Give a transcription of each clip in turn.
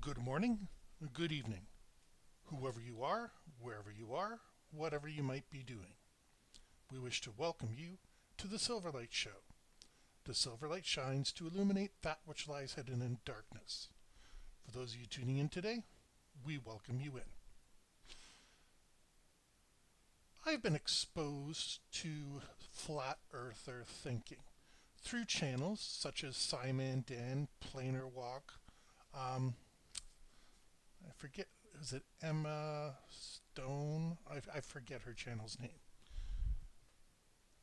Good morning, good evening, whoever you are, wherever you are, whatever you might be doing. We wish to welcome you to the Silverlight Show. The Silverlight shines to illuminate that which lies hidden in darkness. For those of you tuning in today, we welcome you in. I've been exposed to flat earther thinking through channels such as Simon Dan, Planar Walk, um, I forget, is it Emma Stone? I forget her channel's name.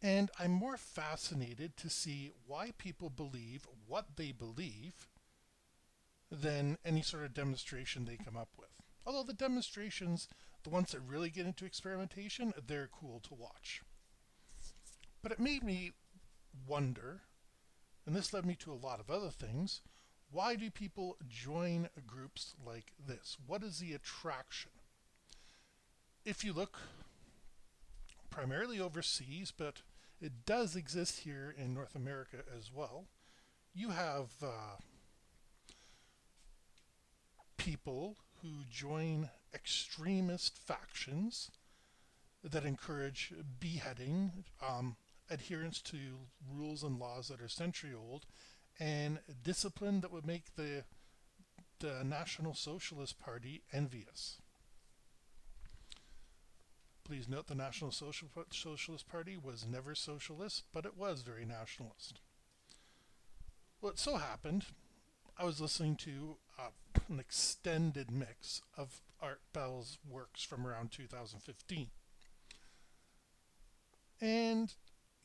And I'm more fascinated to see why people believe what they believe than any sort of demonstration they come up with. Although the demonstrations, the ones that really get into experimentation, they're cool to watch. But it made me wonder, and this led me to a lot of other things, why do people join groups like this? What is the attraction? If you look primarily overseas, but it does exist here in North America as well, you have people who join extremist factions that encourage beheading, adherence to rules and laws that are century old, and discipline that would make the National Socialist Party envious. Please note the National Socialist Party was never socialist, but it was very nationalist. Well, it so happened I was listening to an extended mix of Art Bell's works from around 2015. And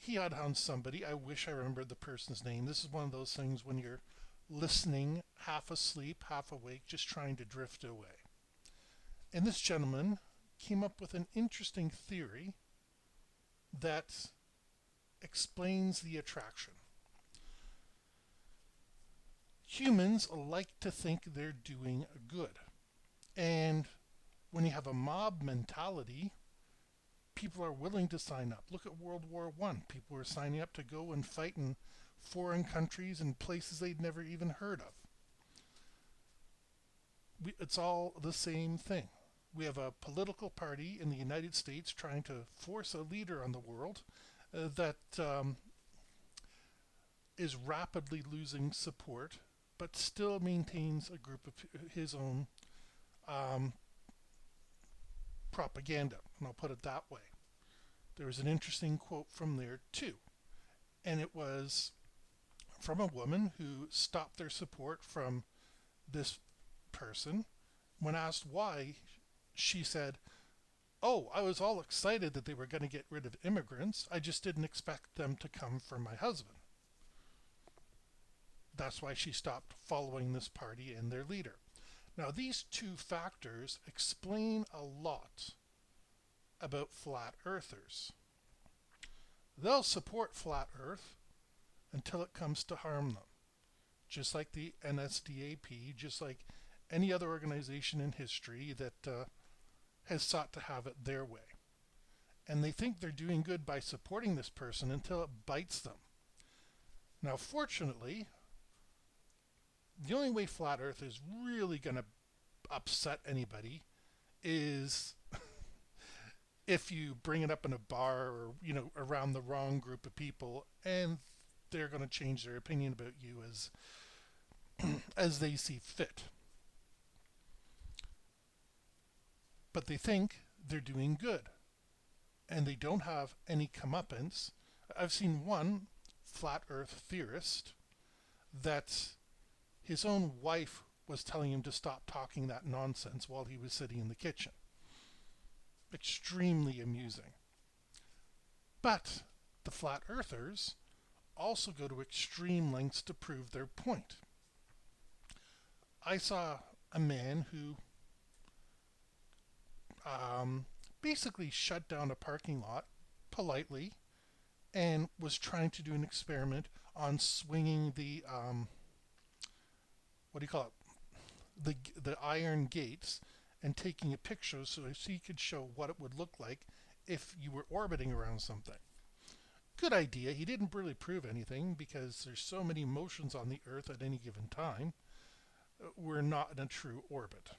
he had on somebody, I wish I remembered the person's name. This is one of those things when you're listening, half asleep, half awake, just trying to drift away. And this gentleman came up with an interesting theory that explains the attraction. Humans like to think they're doing good. And when you have a mob mentality, people are willing to sign up. Look at World War I. People were signing up to go and fight in foreign countries and places they'd never even heard of. It's all the same thing. We have a political party in the United States trying to force a leader on the world that is rapidly losing support, but still maintains a group of his own propaganda, and I'll put it that way. There was an interesting quote from there too, and it was from a woman who stopped their support from this person. When asked why, she said, "Oh, I was all excited that they were going to get rid of immigrants. I just didn't expect them to come from my husband." That's why she stopped following this party and their leader. Now, these two factors explain a lot about flat earthers. They'll support flat earth until it comes to harm them. Just like the NSDAP, just like any other organization in history that has sought to have it their way. And they think they're doing good by supporting this person until it bites them. Now, fortunately, the only way flat earth is really going to upset anybody is if you bring it up in a bar or around the wrong group of people, and they're going to change their opinion about you as they see fit. But they think they're doing good, and they don't have any comeuppance. I've seen one flat earth theorist that his own wife was telling him to stop talking that nonsense while he was sitting in the kitchen. Extremely amusing. But the flat earthers also go to extreme lengths to prove their point. I saw a man who basically shut down a parking lot politely and was trying to do an experiment on swinging the what do you call it, the iron gates, and taking a picture so he could show what it would look like if you were orbiting around something. Good idea. He didn't really prove anything because there's so many motions on the Earth at any given time. we're not in a true orbit.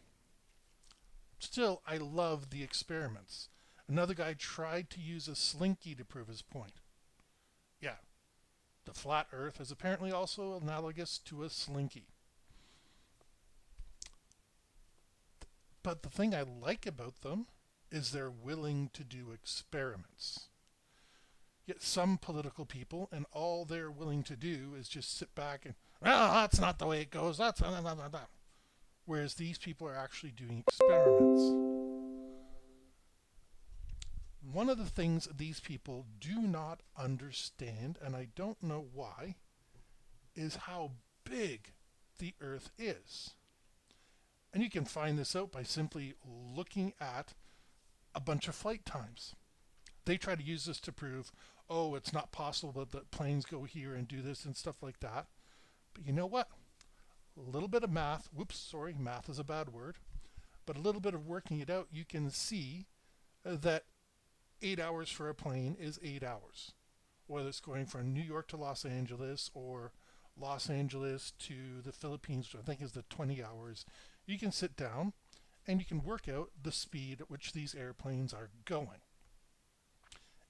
Still, I love the experiments. Another guy tried to use a slinky to prove his point. Yeah, the flat Earth is apparently also analogous to a slinky. But the thing I like about them is they're willing to do experiments. Yet some political people, and all they're willing to do is just sit back and, well, that's not the way it goes. That's blah, blah, blah, blah. Whereas these people are actually doing experiments. One of the things these people do not understand, and I don't know why, is how big the Earth is. And you can find this out by simply looking at a bunch of flight times. They try to use this to prove, oh, it's not possible that planes go here and do this and stuff like that. But you know what? A little bit of math, whoops, sorry, math is a bad word, but a little bit of working it out, you can see that 8 hours for a plane is 8 hours. Whether it's going from New York to Los Angeles or Los Angeles to the Philippines, which I think is the 20 hours, you can sit down and you can work out the speed at which these airplanes are going.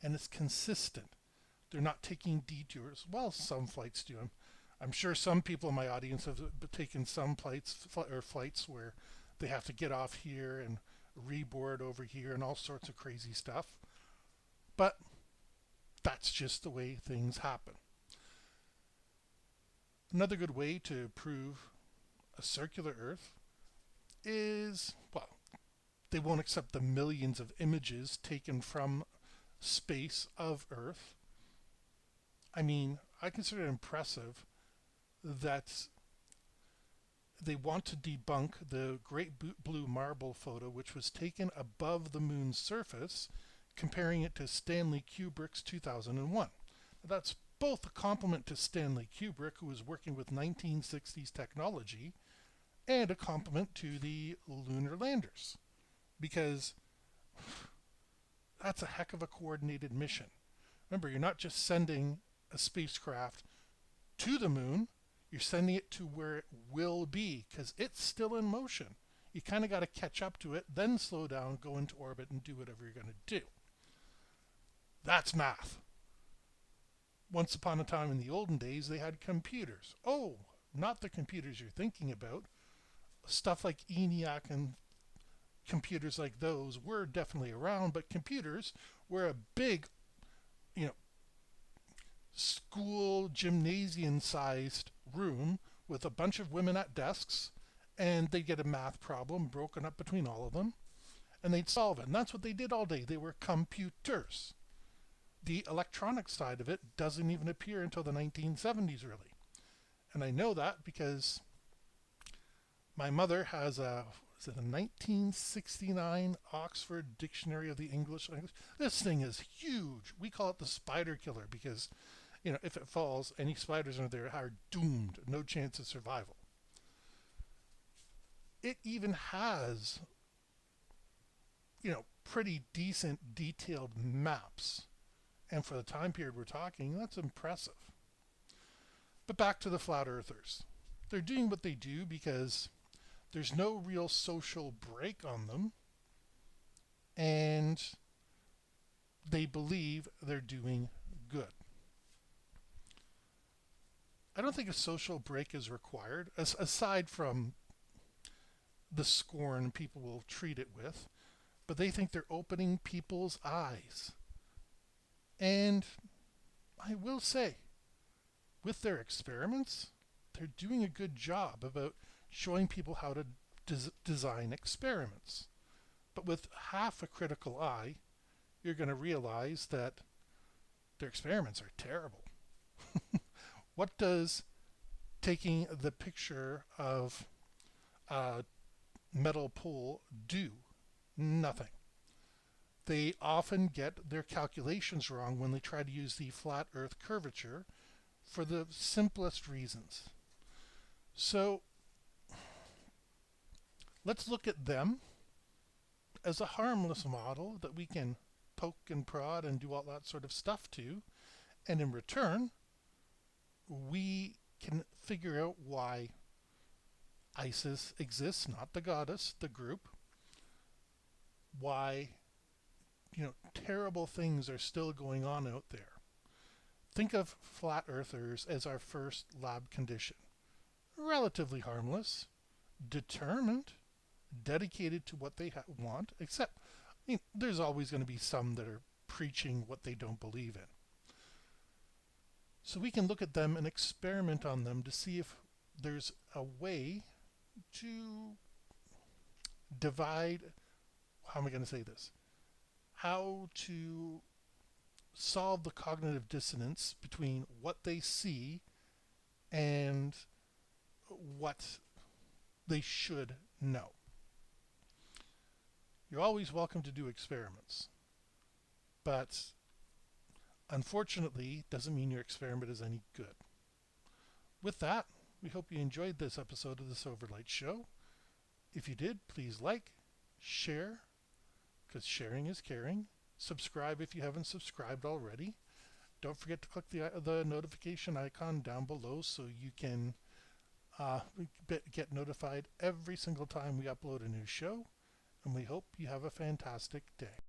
And it's consistent. They're not taking detours. Well, some flights do. I'm sure some people in my audience have taken some flights where they have to get off here and reboard over here and all sorts of crazy stuff. But that's just the way things happen. Another good way to prove a circular Earth is, well, they won't accept the millions of images taken from space of Earth. I mean, I consider it impressive that they want to debunk the Great Blue Marble photo, which was taken above the moon's surface, comparing it to Stanley Kubrick's 2001. That's both a compliment to Stanley Kubrick, who was working with 1960s technology, and a compliment to the lunar landers, because that's a heck of a coordinated mission. Remember, you're not just sending a spacecraft to the moon, you're sending it to where it will be, because it's still in motion. You kind of got to catch up to it, then slow down, go into orbit, and do whatever you're going to do. That's math. Once upon a time in the olden days, they had computers. Oh, not the computers you're thinking about. Stuff like ENIAC and computers like those were definitely around, but computers were a big, school gymnasium sized room with a bunch of women at desks, and they'd get a math problem broken up between all of them, and they'd solve it. And that's what they did all day. They were computers. The electronic side of it doesn't even appear until the 1970s, really. And I know that because my mother has a 1969 Oxford Dictionary of the English Language. This thing is huge. We call it the spider killer because, if it falls, any spiders under there are doomed, no chance of survival. It even has, pretty decent detailed maps. And for the time period we're talking, that's impressive. But back to the flat earthers. They're doing what they do because there's no real social break on them, and they believe they're doing good. I don't think a social break is required, aside from the scorn people will treat it with, but they think they're opening people's eyes. And I will say, with their experiments, they're doing a good job about showing people how to design experiments. But with half a critical eye, you're going to realize that their experiments are terrible. What does taking the picture of a metal pole do? Nothing. They often get their calculations wrong when they try to use the flat Earth curvature for the simplest reasons. So let's look at them as a harmless model that we can poke and prod and do all that sort of stuff to, and in return, we can figure out why ISIS exists, not the goddess, the group, why, terrible things are still going on out there. Think of flat earthers as our first lab condition. Relatively harmless, determined, dedicated to what they want, except there's always going to be some that are preaching what they don't believe in. So we can look at them and experiment on them to see if there's a way to divide, how am I going to say this? How to solve the cognitive dissonance between what they see and what they should know. You're always welcome to do experiments, but unfortunately, doesn't mean your experiment is any good. With that, we hope you enjoyed this episode of the Silverlight Show. If you did, please like, share, because sharing is caring. Subscribe if you haven't subscribed already. Don't forget to click the notification icon down below so you can get notified every single time we upload a new show. And we hope you have a fantastic day.